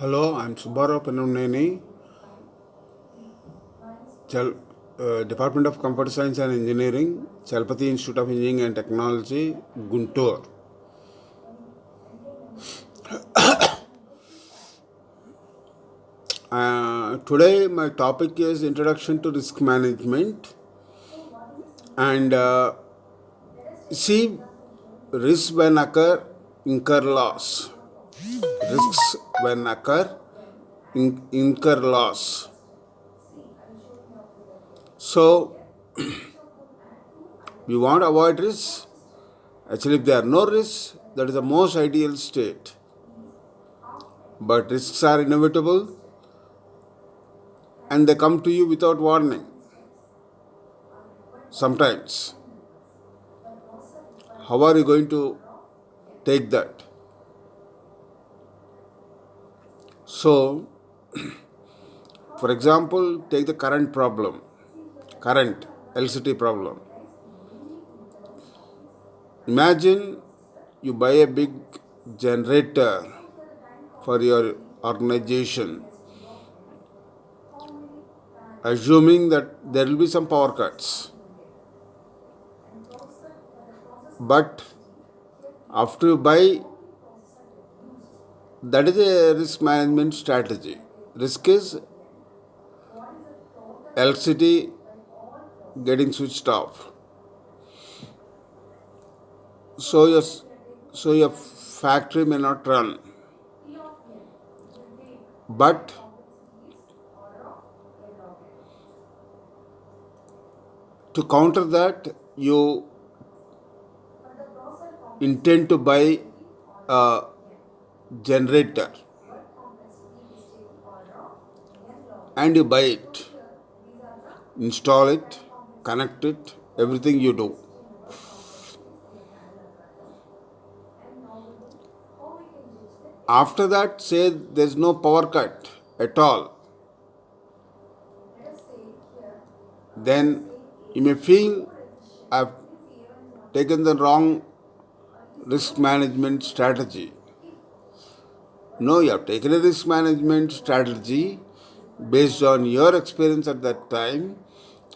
Hello, I'm Subbarao Pennuneni, Department of Computer Science and Engineering, Chalpati Institute of Engineering and Technology, Guntur. Today my topic is Introduction to Risk Management, and see, risks when occur, incur loss. Risks when occur, incur loss. So, we want to avoid risks. Actually, if there are no risks, that is the most ideal state. But risks are inevitable and they come to you without warning. Sometimes. How are you going to take that? So, for example, take the current electricity problem. Imagine you buy a big generator for your organization, assuming that there will be some power cuts. But after you buy, that is a risk management strategy. Risk is electricity getting switched off. So your factory may not run. But to counter that, you intend to buy a generator and you buy it, install it, connect it, everything you do. After that, say there's no power cut at all, then you may feel I've taken the wrong risk management strategy. No, you have taken a risk management strategy based on your experience at that time,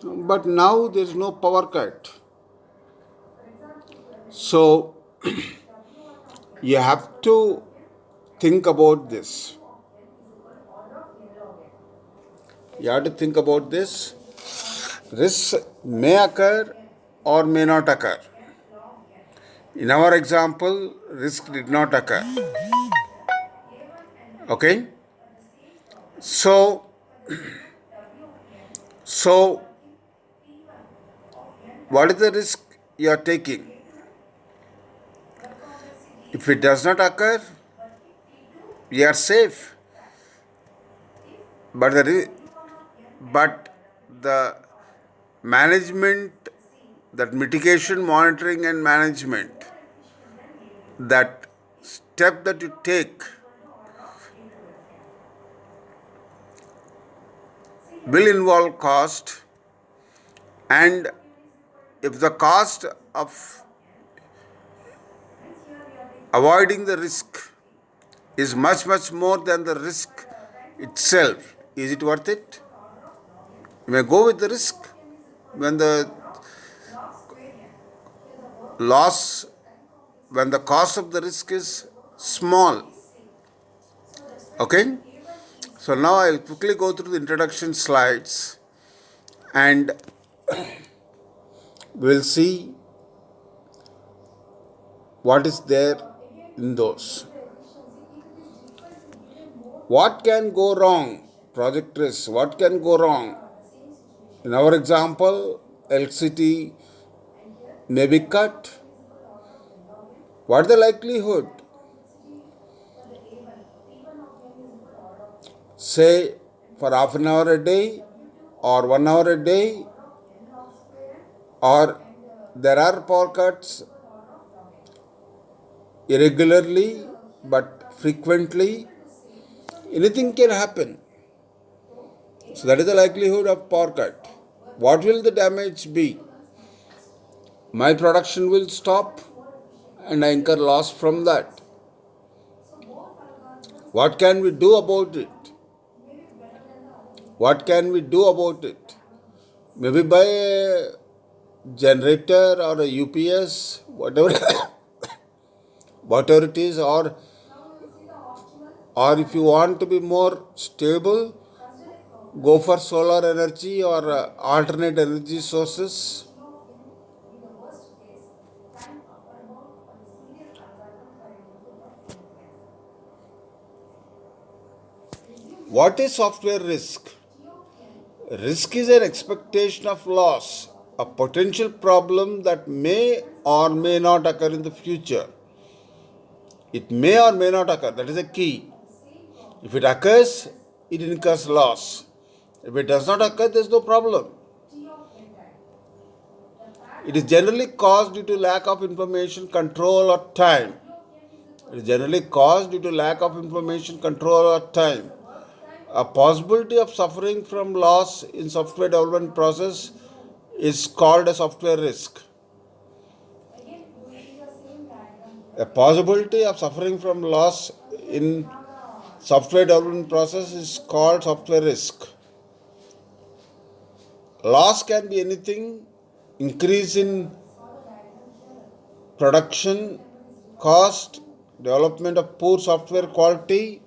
but now there is no power cut. So, you have to think about this. You have to think about this. Risks may occur or may not occur. In our example, risk did not occur. Okay? So what is the risk you are taking? If it does not occur, we are safe. But the management, that mitigation, monitoring and management, that step that you take will involve cost, and if the cost of avoiding the risk is much more than the risk itself, is it worth it? You may go with the risk when the cost of the risk is small. Okay? So now I'll quickly go through the introduction slides and we'll see what is there in those. What can go wrong? Project risk. What can go wrong? In our example, electricity may be cut. What is the likelihood? Say for half an hour a day or 1 hour a day, or there are power cuts irregularly but frequently. Anything can happen. So that is the likelihood of power cut. What will the damage be? My production will stop and I incur loss from that. What can we do about it? What can we do about it? Maybe by a generator or a UPS, whatever, whatever it is, or if you want to be more stable, go for solar energy or alternate energy sources. What is software risk? Risk is an expectation of loss, a potential problem that may or may not occur in the future. It may or may not occur. That is a key. If it occurs, it incurs loss. If it does not occur, there is no problem. It is generally caused due to lack of information, control, or time. It is generally caused due to lack of information, control, or time. A possibility of suffering from loss in software development process is called a software risk. A possibility of suffering from loss in software development process is called software risk. Loss can be anything: increase in production cost, development of poor software quality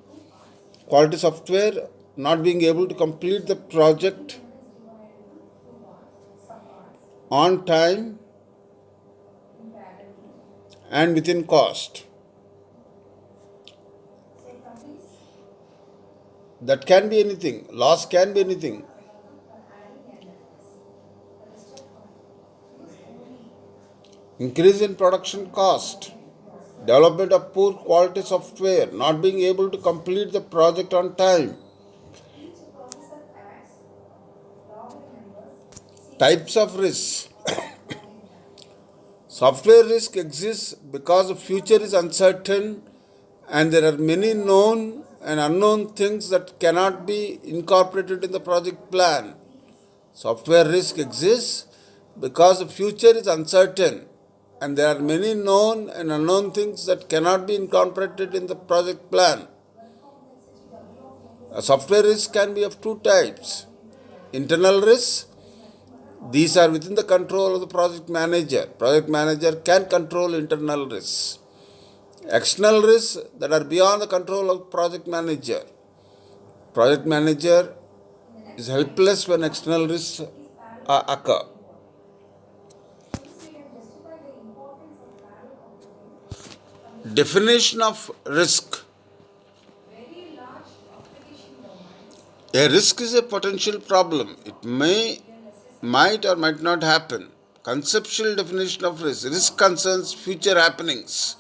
software, not being able to complete the project on time and within cost. That can be anything. Loss can be anything. Increase in production cost, development of poor quality software, not being able to complete the project on time. Types of risks. Software risk exists because the future is uncertain and there are many known and unknown things that cannot be incorporated in the project plan. Software risk exists because the future is uncertain and there are many known and unknown things that cannot be incorporated in the project plan. A software risk can be of two types. Internal risks. These are within the control of the project manager. Project manager can control internal risks. External risks that are beyond the control of project manager. Project manager is helpless when external risks occur. Definition of risk. A risk is a potential problem. It might or might not happen. Conceptual definition of risk. Risk concerns future happenings.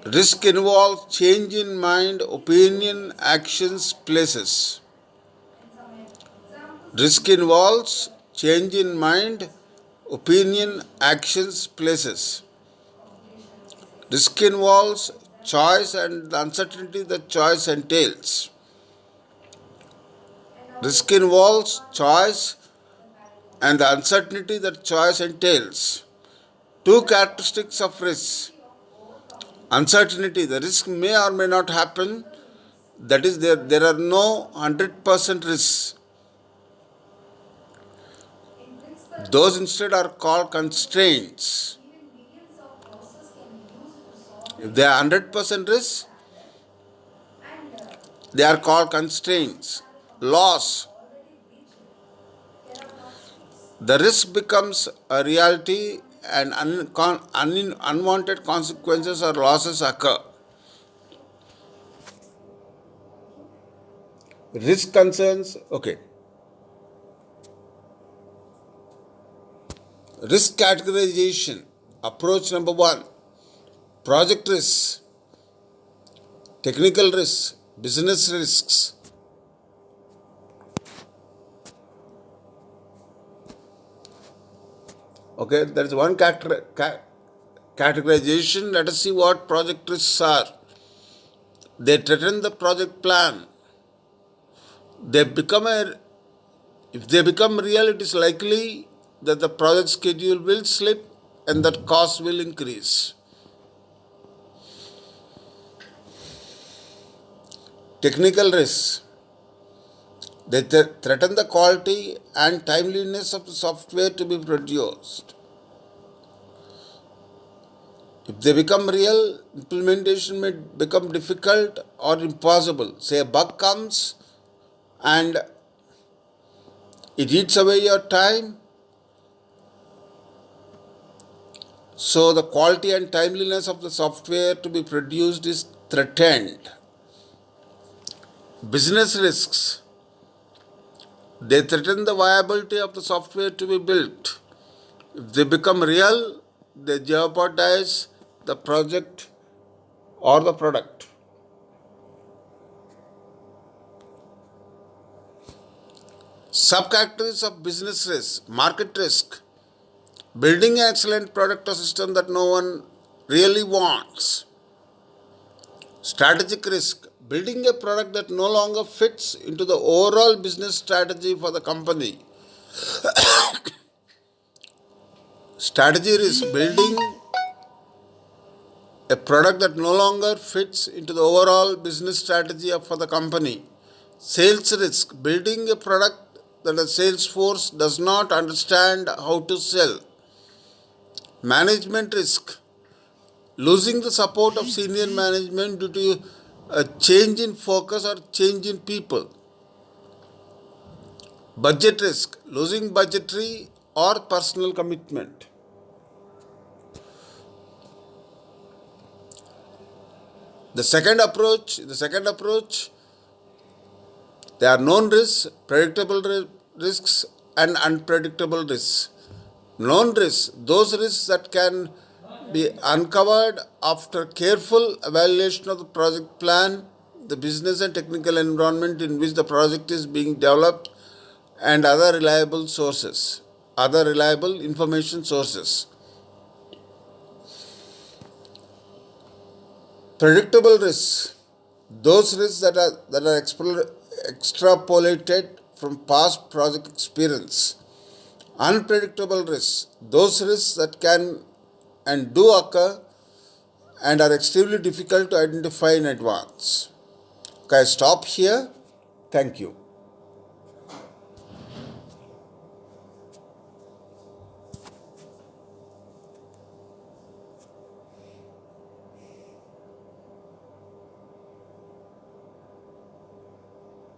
Risk involves change in mind, opinion, actions, places. Risk involves change in mind, opinion, actions, places. Risk involves choice and the uncertainty that choice entails. Risk involves choice and the uncertainty that choice entails. Two characteristics of risk. Uncertainty, the risk may or may not happen. That is, there are no 100% risks. Those instead are called constraints. If they are 100% risk, they are called constraints. Loss. The risk becomes a reality and unwanted consequences or losses occur. Risk concerns, okay. Risk categorization. Approach number 1. Project risks, technical risks, business risks. Okay, there is one categorization. Let us see what project risks are. They threaten the project plan. If they become real, it is likely that the project schedule will slip and that cost will increase. Technical risks. They threaten the quality and timeliness of the software to be produced. If they become real, implementation may become difficult or impossible. Say a bug comes and it eats away your time, so the quality and timeliness of the software to be produced is threatened. Business risks. They threaten the viability of the software to be built. If they become real, they jeopardize the project or the product. Subcategories of business risk. Market risk. Building an excellent product or system that no one really wants. Strategic risk. Building a product that no longer fits into the overall business strategy for the company. Strategy risk. Building a product that no longer fits into the overall business strategy for the company. Sales risk. Building a product that a sales force does not understand how to sell. Management risk. Losing the support of senior management due to a change in focus or change in people. Budget risk. Losing budgetary or personal commitment. The second approach, there are known risks, predictable risks, and unpredictable risks. Known risks, those risks that can be uncovered after careful evaluation of the project plan, the business and technical environment in which the project is being developed, and other reliable information sources. Predictable risks, those risks that are extrapolated from past project experience. Unpredictable risks, those risks that can and do occur and are extremely difficult to identify in advance. Okay, I stop here. Thank you.